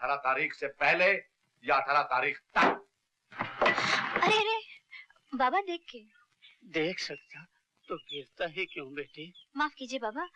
18 तारीख से पहले या 18 तारीख तक। अरे अरे बाबा देख के। देख सकता तो गिरता ही क्यों बेटी? माफ कीजिए बाबा,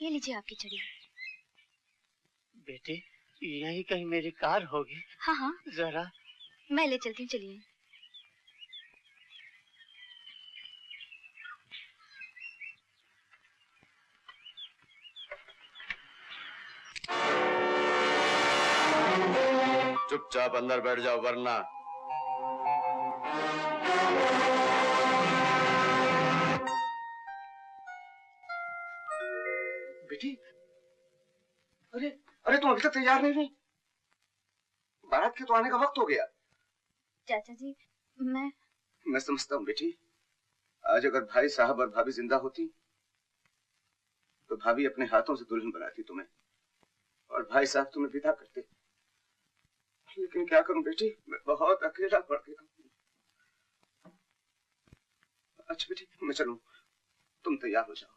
ये लीजिए आपकी छड़ी। बेटी यही कहीं मेरी कार होगी। हाँ हाँ जरा मैं ले चलती हूँ, चलिए। चुपचाप अंदर बैठ जाओ वरना। बेटी अरे अरे तुम अभी तक तैयार नहीं हुई? बारात के तो आने का वक्त हो गया। चाचा जी मैं समझता हूँ बेटी, आज अगर भाई साहब और भाभी जिंदा होती तो भाभी अपने हाथों से दुल्हन बनाती तुम्हें और भाई साहब तुम्हें विदा करते। लेकिन क्या करूं बेटी, मैं बहुत अकेला पड़ गया। अच्छा बेटी मैं चलूं, तुम तैयार हो जाओ।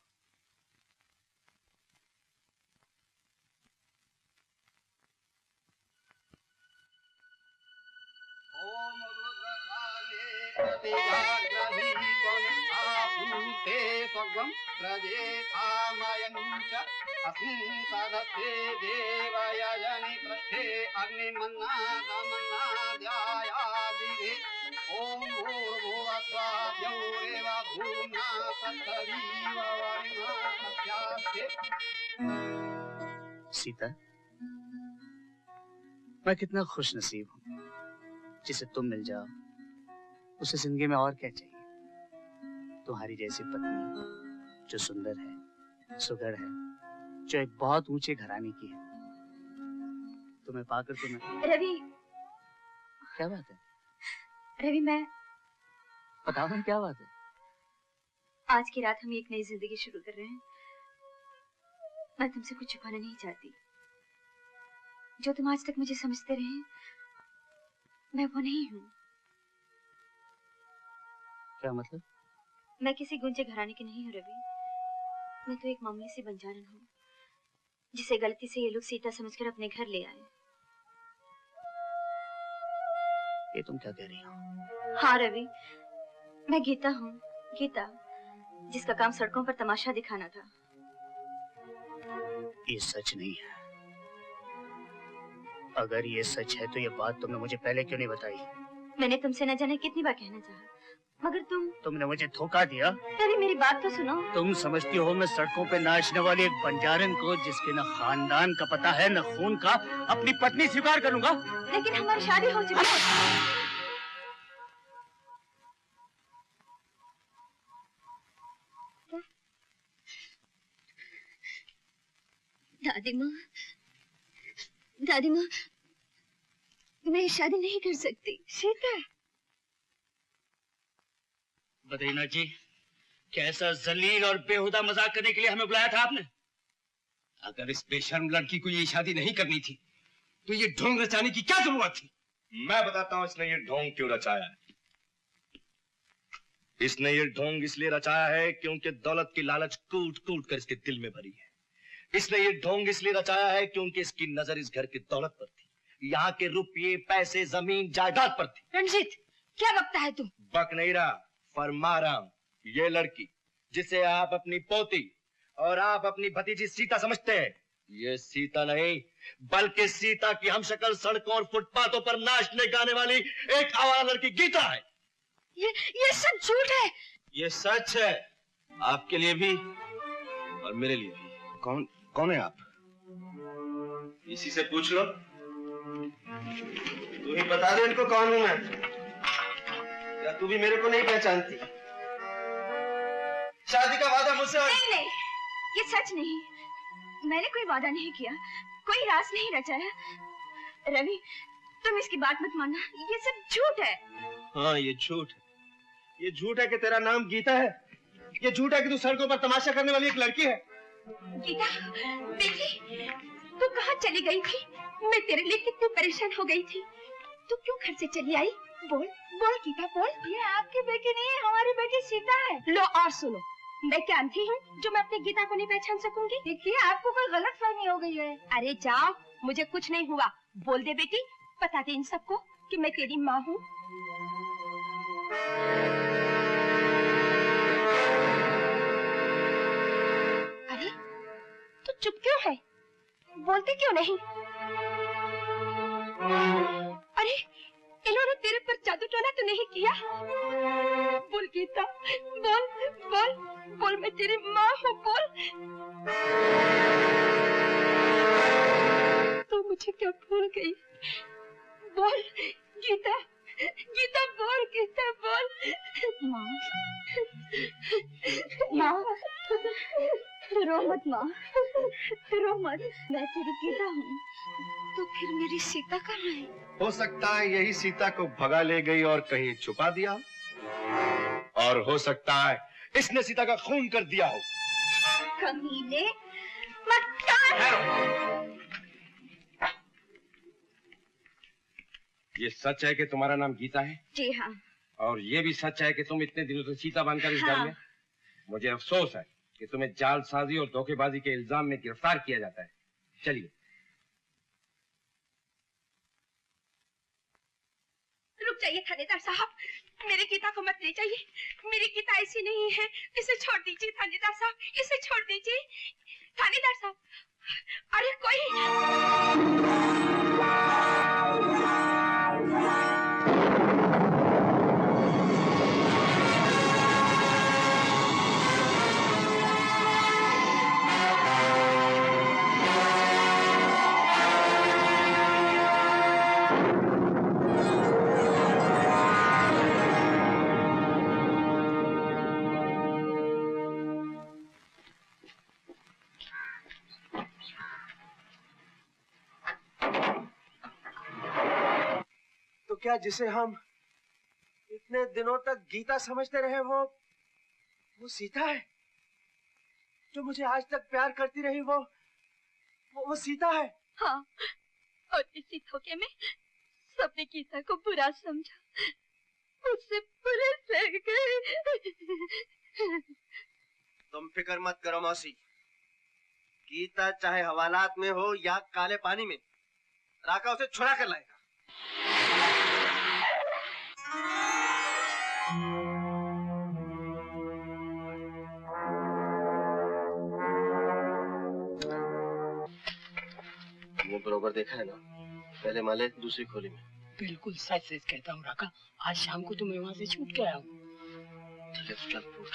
सीता, मैं कितना खुश नसीब हूँ जिसे तुम मिल जाओ। उसे जिंदगी में और क्या चाहिए? तुम्हारी जैसी पत्नी जो सुंदर है, सुघड़ है, जो एक बहुत ऊंचे घराने की है। तुम्हें पाकर तो मैं। रवि, क्या बात है? रवि मैं बताओ ना क्या बात है? आज की रात हम एक नई जिंदगी शुरू कर रहे हैं। मैं तुमसे कुछ छुपाना नहीं चाहती। जो तुम आज तक मुझे समझते रहे मैं वो नहीं हूँ। क्या मतलब? मैं किसी गुंजे घराने की नहीं हूँ रवि। मैं तो एक मामूली सी बंजारन हूँ जिसे गलती से ये लोग सीता समझकर अपने घर ले आए। ये तुम क्या कह रही हो? हाँ रवि, मैं गीता हूँ, गीता, जिसका काम सड़कों पर तमाशा दिखाना था। ये सच नहीं है। अगर ये सच है तो ये बात तुमने मुझे पहले क्यों नहीं बताई? मैंने तुमसे न जाने कितनी बार कहना चाहा, मगर तुमने मुझे धोखा दिया। रवि मेरी बात तो सुनो। तुम समझती हो मैं सड़कों पे नाचने वाली एक बंजारन को, जिसके न खानदान का पता है न खून का, अपनी पत्नी स्वीकार करूंगा? लेकिन हमारी शादी हो चुकी है। दादी माँ, मैं शादी नहीं कर सकती। सीता। बद्रीनाथ जी, कैसा जलील और बेहुदा मजाक करने के लिए हमें बुलाया था आपने? अगर इस बेशर्म लड़की को ये शादी नहीं करनी थी तो ये ढोंग रचाने की क्या जरूरत थी? मैं बताता हूँ इसने ये ढोंग क्यों रचाया है। इसने ये ढोंग इसलिए रचाया है क्योंकि दौलत की लालच कूट कूट कर इसके दिल में भरी है। इसने ये ढोंग इसलिए रचाया है क्योंकि इसकी नजर इस घर की दौलत पर थी, यहाँ के रुपये पैसे जमीन जायदाद पर थी। रणजीत, क्या बकता है तू? बक नहीं रहा, फरमा रहा हूं। ये लड़की जिसे आप अपनी पोती और आप अपनी भतीजी सीता समझते हैं, ये सीता नहीं बल्कि सीता की हमशक्ल सड़कों और फुटपाथों पर नाचने गाने वाली एक आवारा लड़की गीता है। ये सब झूठ है। ये सच है, आपके लिए भी और मेरे लिए भी। कौन है आप? इसी से पूछ लो। तू ही बता दे इनको कौन हूं मैं, या तू भी मेरे को नहीं पहचानती? शादी का वादा मुझसे। नहीं, ये सच नहीं। मैंने कोई वादा नहीं किया, कोई राज नहीं रचाया। रवि, तुम इसकी बात मत मानना, ये सब झूठ है। हाँ ये झूठ है। ये झूठ है कि तेरा नाम गीता है। ये झूठ है कि तू सड़कों पर तमाशा करने वाली एक लड़की है। गीता, बेटी, तू कहाँ चली गई थी? मैं तेरे लिए कितनी परेशान हो गई थी। तू क्यों घर से चली आई? बोल बोल गीता बोल। ये आपकी बेटी नहीं है, हमारी बेटी सीता है। लो और सुनो, मैं क्या अंधी हूँ जो मैं अपनी गीता को नहीं पहचान सकूंगी? देखिए आपको कोई गलत फहमी हो गई है। अरे जाओ, मुझे कुछ नहीं हुआ। बोल दे बेटी, बता दे इन सबको कि मैं तेरी माँ हूँ। अरे तू चुप क्यों है? बोलते क्यों नहीं? अरे इन्होंने तेरे पर जादू टोना तो नहीं किया? बोल गीता, बोल बोल बोल, मैं तेरी माँ हूँ, बोल। तू मुझे क्या भूल गई? बोल गीता, गीता बोल, गीता बोल। माँ, माँ रो मत माँ, रो मत, मैं तेरी गीता हूँ। तो फिर मेरी सीता कहाँ है? हो सकता है यही सीता को भगा ले गई और कहीं छुपा दिया, और हो सकता है इसने सीता का खून कर दिया हो। कमीने, मक्कार! ये सच है कि तुम्हारा नाम गीता है? जी हाँ। और ये भी सच है कि तुम इतने दिनों से सीता बनकर इस घर में? मुझे अफसोस है कि तुम्हें जालसाजी और धोखेबाजी के इल्जाम में गिरफ्तार किया जाता है। चलिए। रुक जाइए थानेदार साहब, मेरी गीता को मत ले जाइए। मेरी गीता ऐसी नहीं है, इसे छोड़ दीजिए थानेदार साहब, इसे छोड़ दीजिए थानेदार साहब। अरे कोई! तो क्या जिसे हम इतने दिनों तक गीता समझते रहे वो सीता है? जो मुझे आज तक प्यार करती रही वो सीता है? हाँ, और इसी धोखे में सबने गीता को बुरा समझा, उससे बुरे लग गए। तुम फिक्र मत करो मौसी, गीता चाहे हवालात में हो या काले पानी में, राका उसे छुड़ा कर लाएगा। वो बरोबर देखा है ना, पहले माले दूसरी खोली में। बिल्कुल सच सच कहता हूँ राका, आज शाम को तो मैं वहाँ से छूट के आया हूँ। ठीक है, चल पूछ।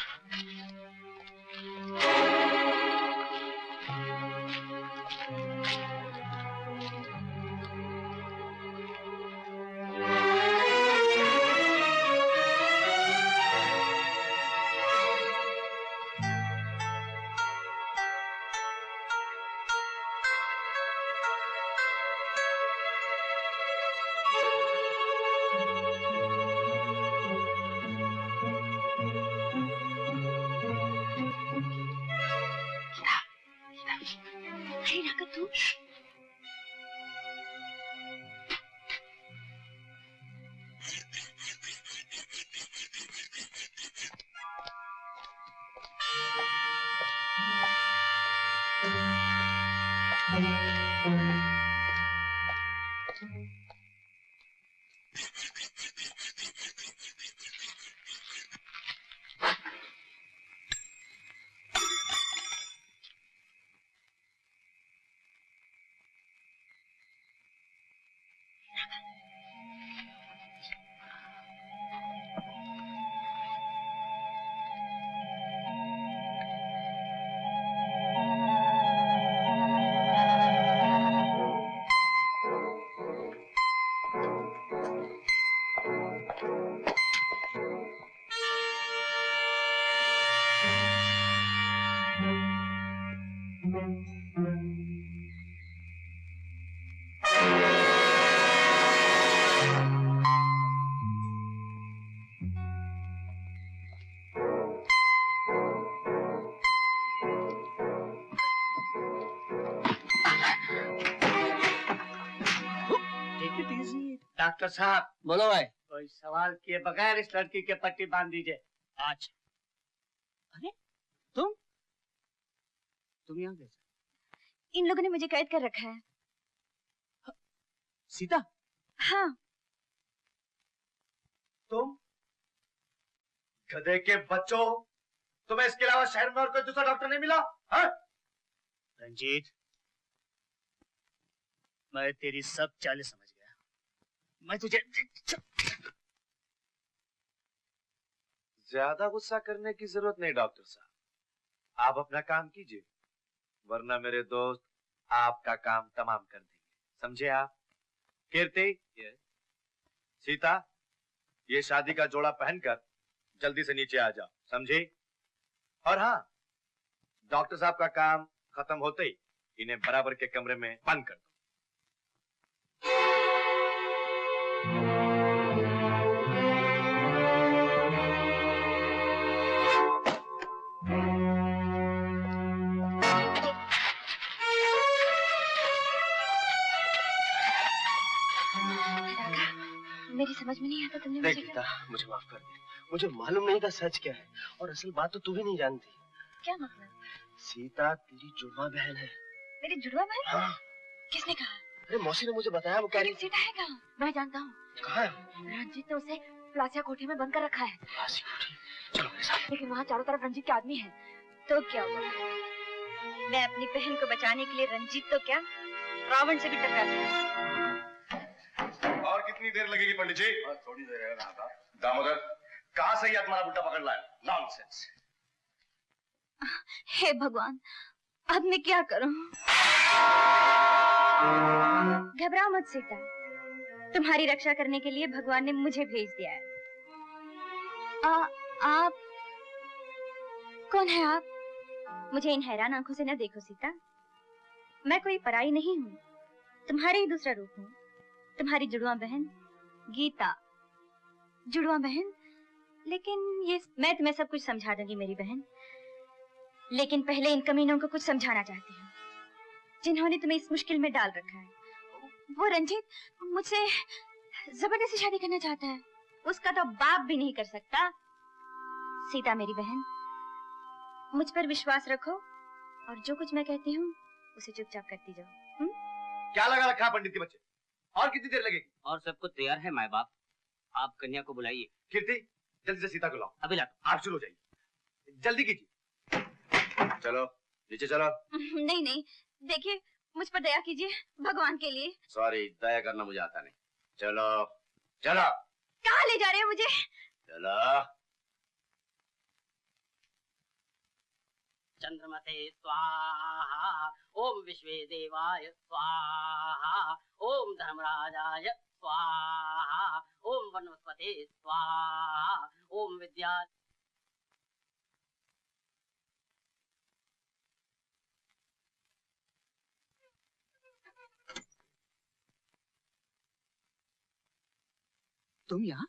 अरे राका तू डॉक्टर साहब, बोलो भाई। कोई सवाल किए बगैर इस लड़की के पट्टी बांध दीजिए। आज अरे तुम यहाँ कैसे? इन लोगों ने मुझे कैद कर रखा है। सीता? हाँ। तुम गधे के बच्चों, तुम्हें इसके अलावा शहर में और कोई दूसरा डॉक्टर नहीं मिला? हाँ? रंजीत, मैं तेरी सब चालें समझ गया। मैं तुझे ज्यादा गुस्सा करने की जरूरत नहीं डॉक्टर साहब, आप अपना काम कीजिए, वरना मेरे दोस्त आपका काम तमाम कर देंगे, समझे आप? कीर्ति, सीता, ये शादी का जोड़ा पहनकर जल्दी से नीचे आ जाओ, समझे? और हाँ, डॉक्टर साहब का काम खत्म होते ही इन्हें बराबर के कमरे में बंद कर दो। मेरी समझ में नहीं आता तुमने देख मुझे गीता, मुझे माफ कर दे। मुझे मालूम नहीं था सच क्या है, और असल बात तो तू भी नहीं जानती। क्या मतलब? सीता तेरी जुड़वा बहन है। मेरी जुड़वा बहन? हाँ। किसने कहा? अरे मौसी ने मुझे बताया, वो कह रही। सीता है कहाँ? मैं जानता हूँ। कहाँ है? रंजीत ने उसे प्लासिया कोठी में बंद कर रखा है। प्लासिया कोठी? चलो मेरे साथ। लेकिन वहाँ चारों तरफ रंजीत के आदमी हैं। तो क्या हुआ? मैं अपनी बहन को बचाने के लिए रंजीत तो क्या, रावण से भी टकरा सकती। और कितनी देर लगेगी पंडित जी? और थोड़ी देर है राधा। दामोदर, कहाँ से ये तुम्हारा बुड्ढा पकड़ लाया? नॉनसेंस। हे भगवान, अब मैं क्या करूं? घबराओ मत सीता, तुम्हारी रक्षा करने के लिए भगवान ने मुझे भेज दिया है। आप कौन है आप? मुझे इन हैरान आंखों से न देखो सीता, मैं कोई पराई नहीं हूँ, तुम्हारे ही दूसरा रूप हूँ, तुम्हारी जुड़वा बहन गीता। जुड़वा बहन? लेकिन ये मैं तुम्हें सब कुछ समझा दूंगी मेरी बहन, लेकिन पहले इन कमीनों को कुछ समझाना चाहती हूँ जिन्होंने तुम्हें इस मुश्किल में डाल रखा है। वो रंजीत मुझसे जबरदस्ती शादी करना चाहता है, उसका तो बाप भी नहीं कर सकता। सीता मेरी बहन, मुझ पर विश्वास रखो और जो कुछ मैं कहती हूँ उसे चुपचाप करती जाओ। क्या लगा रखा पंडित के बच्चे? और कितनी देर लगेगी? और सब कुछ तैयार है माँ बाप, आप कन्या को बुलाइए। कीर्ति, जल्दी से सीता को लाओ। अभी लाता। आप शुरू हो जाइए, जल्दी कीजिए। चलो नीचे चलो। नहीं नहीं, देखिए मुझ पर दया कीजिए भगवान के लिए। सॉरी, दया करना मुझे आता नहीं। चलो चलो। कहाँ ले जा रहे हो मुझे? चलो। चंद्रमते स्वाहा, ओम विश्वे देवाय स्वाहा, ओम धर्मराजाय स्वाहा, ओम वनस्पते स्वाहा, ओम विद्या। तुम यहाँ?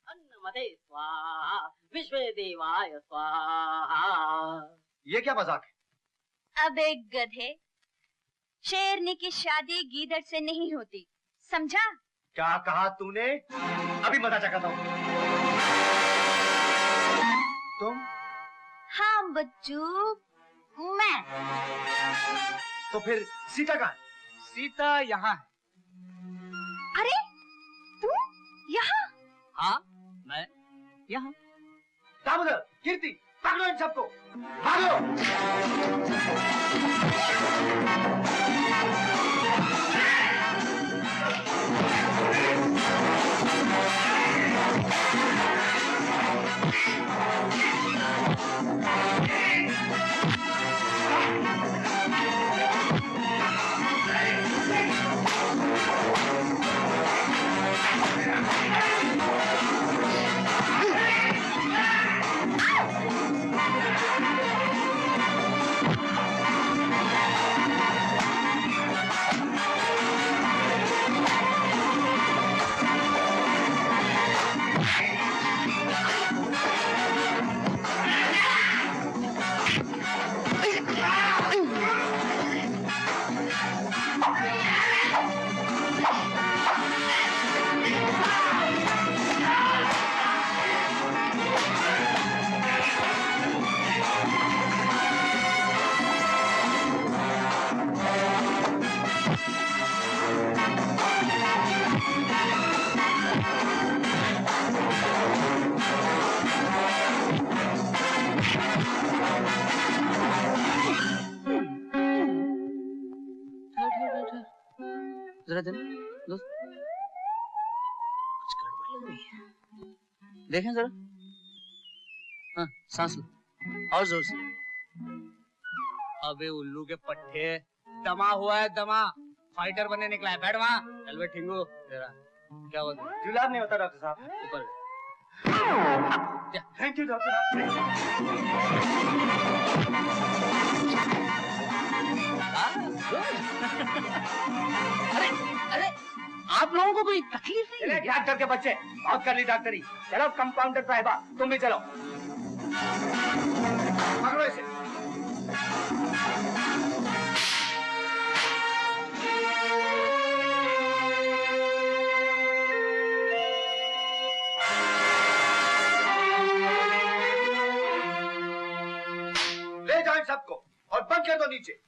अन्नमते स्वाहा, विश्वे देवाय स्वाहा। ये क्या मजाक है? अब एक गधे, शेरनी की शादी गीदड़ से नहीं होती, समझा? क्या कहा तूने? अभी मजा चखाता हूँ। तुम? हाँ बच्चू, मैं। तो फिर सीता कहाँ है? सीता यहाँ है। अरे तू यहाँ? हाँ, मैं यहाँ। दामोदर, कीर्ति, पकड़ो इन सबको, भागो। जरा देना दोस्त, कुछ गड़बड़ लग रही है। देखें जरा। हाँ, सांस लो और जोर से। अबे उल्लू के पट्टे, दमा हुआ है दमा, फाइटर बनने निकला है। बैठ वहाँ। चल बे ठिंगू, जरा क्या हुआ? जुलाब नहीं होता डॉक्टर साहब। ऊपर थैंक यू डॉक्टर साहब। अरे अरे, आप लोगों को कोई तकलीफ नहीं है? डॉक्टर के बच्चे बहुत कर ली डॉक्टरी। चलो कंपाउंडर साहिबा तुम भी चलो। पकड़ो इसे। ले जाओ इन सबको और बंद कर दो नीचे।